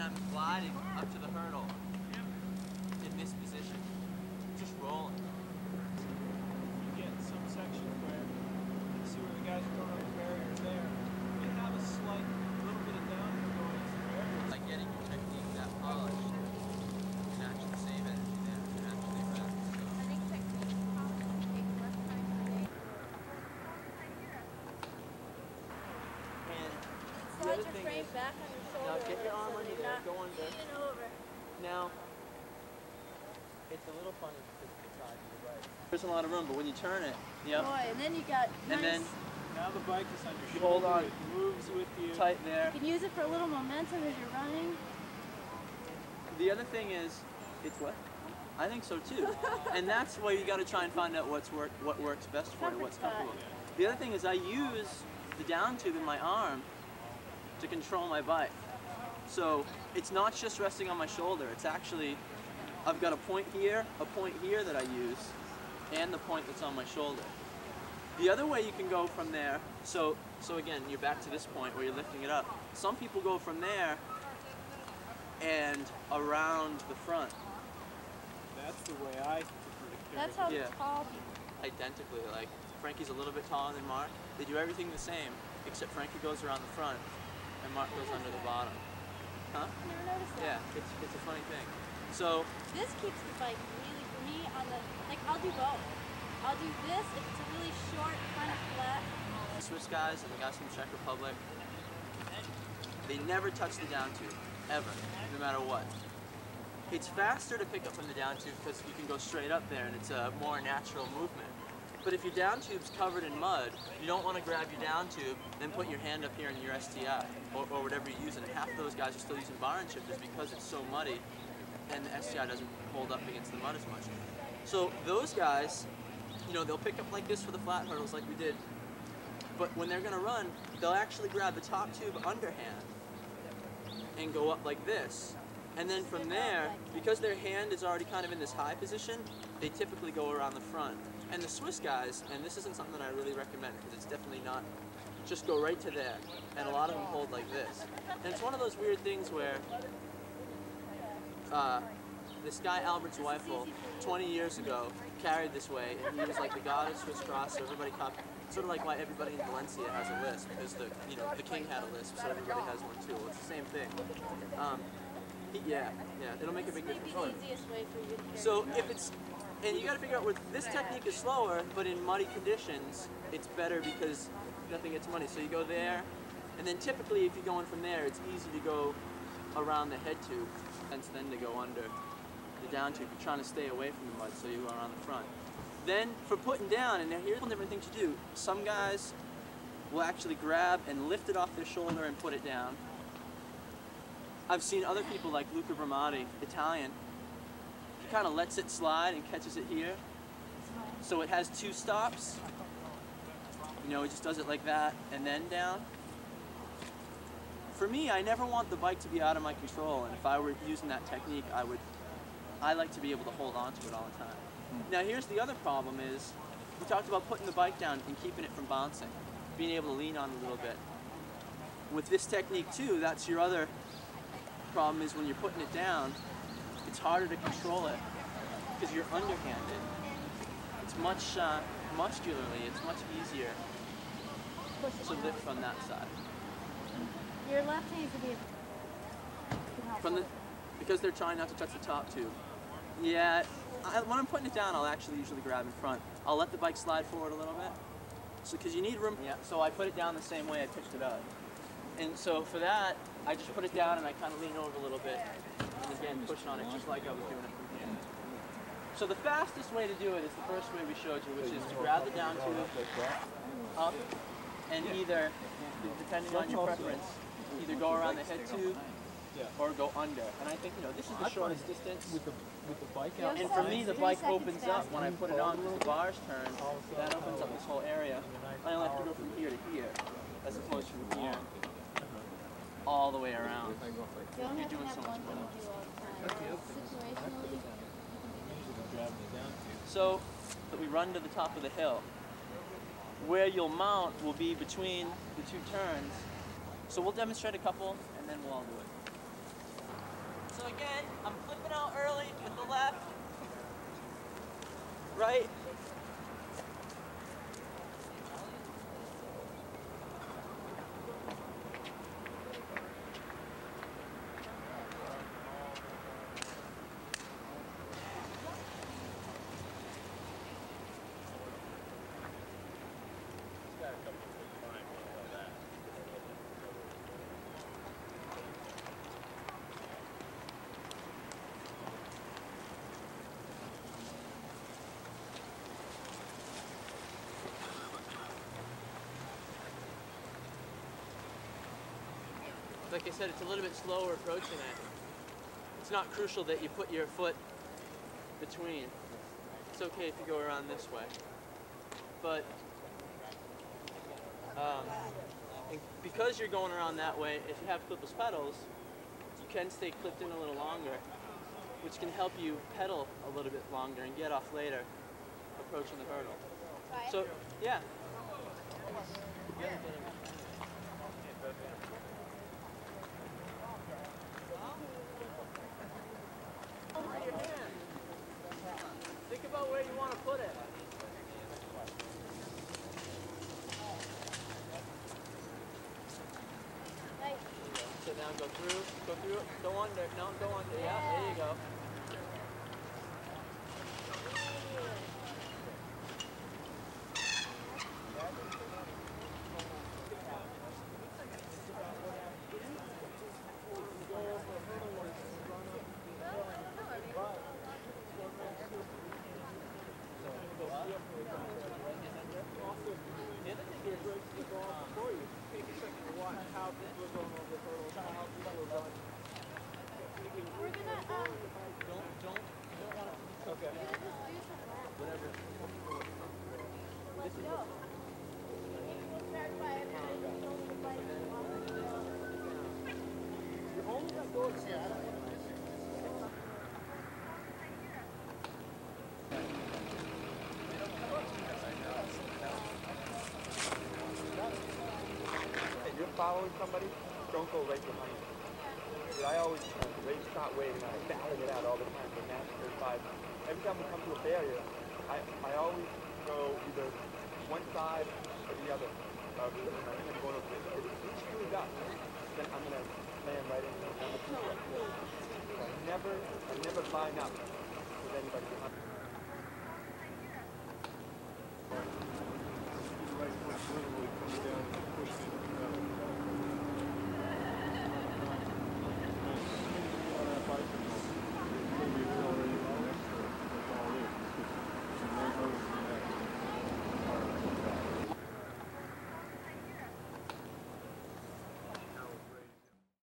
I'm gliding up to the hurdle in this position, just rolling. You get some sections where you see where the guys are going over the barriers there. You have a slight little bit of downhill going into the barriers. Like getting your technique that polished, you can actually save energy there and actually rest. I think technique probably takes less time per day. And Slide your frame back on your shoulder. now get your arm under there, go under. Leaning over. Now, it's a little funny because it's the side of the right. There's a lot of room, but when you turn it, yep. Boy, and then you got And then Now the bike is on your you shoulder. hold on It moves with you. tight there. you can use it for a little momentum as you're running. The other thing is, it's what? I think so too. And that's why you got to try and find out what works best for you, what's comfortable. The other thing is I use the down tube in my arm to control my bike. So it's not just resting on my shoulder, it's actually, I've got a point here that I use, and the point that's on my shoulder. The other way you can go from there, so again, you're back to this point where you're lifting it up. Some people go from there and around the front. That's the way I prefer to carry That's how Yeah. the tall people. Identically, like Frankie's a little bit taller than Mark. They do everything the same, except Frankie goes around the front and Mark goes under the bottom. Huh? I never noticed Yeah, that. it's a funny thing. So This keeps the bike really, for me, on the, like, I'll do both. I'll do this if it's a really short, kind of flat. the Swiss guys and the guys from the Czech Republic, they never touch the down tube, ever, no matter what. It's faster to pick up from the down tube because you can go straight up there and it's a more natural movement. But if your down tube's covered in mud, you don't want to grab your down tube, then put your hand up here in your STI or whatever you're using. And half of those guys are still using bar and shifters because it's so muddy and the STI doesn't hold up against the mud as much. So those guys, you know, they'll pick up like this for the flat hurdles like we did. But when they're going to run, they'll actually grab the top tube underhand and go up like this. And then from there, because their hand is already kind of in this high position, they typically go around the front. And the Swiss guys, and this isn't something that I really recommend because it's definitely not, just go right to there. And a lot of them hold like this. And it's one of those weird things where this guy Albert Zweifel, 20 years ago, carried this way, and he was like the god of Swiss cross, so everybody copied. Sort of like why everybody in Valencia has a lisp, because the king had a lisp, so everybody has one too. It's the same thing. Yeah, it'll make a big difference. This may be the easiest way for you to carry So if it's, and you got to figure out where this technique is slower, but in muddy conditions, it's better because nothing gets muddy. So you go there, and then typically if you're going from there, it's easy to go around the head tube, and then to go under the down tube. You're trying to stay away from the mud, so you go around the front. Then for putting down, and now here's one different thing to do. Some guys will actually grab and lift it off their shoulder and put it down. I've seen other people like Luca Bramati, Italian, he kind of lets it slide and catches it here. So it has two stops. You know, he just does it like that and then down. For me, I never want the bike to be out of my control, and if I were using that technique, I like to be able to hold on to it all the time. Now here's the other problem is, we talked about putting the bike down and keeping it from bouncing, being able to lean on it a little bit. With this technique too, that's your other problem is when you're putting it down, it's harder to control it because you're underhanded. It's much, muscularly, it's much easier to lift from that side. Your left hand could be Because they're trying not to touch the top tube. Yeah, when I'm putting it down, I'll actually usually grab in front. I'll let the bike slide forward a little bit. So, because you need room. Yeah, so I put it down the same way I pitched it up. And so for that, I just put it down and I kind of lean over a little bit. And again, push on it just like I was doing it from here. So the fastest way to do it is the first way we showed you, which is to grab the down tube up and either, depending on your preference, either go around the head tube or go under. And I think, you know, this is the shortest distance. With the bike out. And for me, the bike opens up when I put it on because the bars turn. That opens up this whole area. I only have to go from here to here, as opposed to from here all the way around. You don't have to doing have so much one thing more. to do all the time. Situationally, So that we run to the top of the hill. Where you'll mount will be between the two turns. So we'll demonstrate a couple and then we'll all do it. So again, I'm flipping out early with the left. Right. Like I said, it's a little bit slower approaching it. It's not crucial that you put your foot between. It's okay if you go around this way. But because you're going around that way, if you have clipless pedals, you can stay clipped in a little longer, which can help you pedal a little bit longer and get off later approaching the hurdle. Right. So, yeah. Over your hand. Think about where you want to put it. Right. Sit down, go through, go under. No, go under. Yeah, there you go. We're gonna Okay. Whatever. let's go. We'll start by everybody holding the bike. You've only got doors here. If you're following somebody, don't go right behind them. I always race start waiting, I ballot it out all the time for NASCAR 5. Every time we come to a barrier, I always go either one side or the other. I'm going over this. If it's screwed up, then I'm going to slam right into number 2. I never line up with anybody behind me.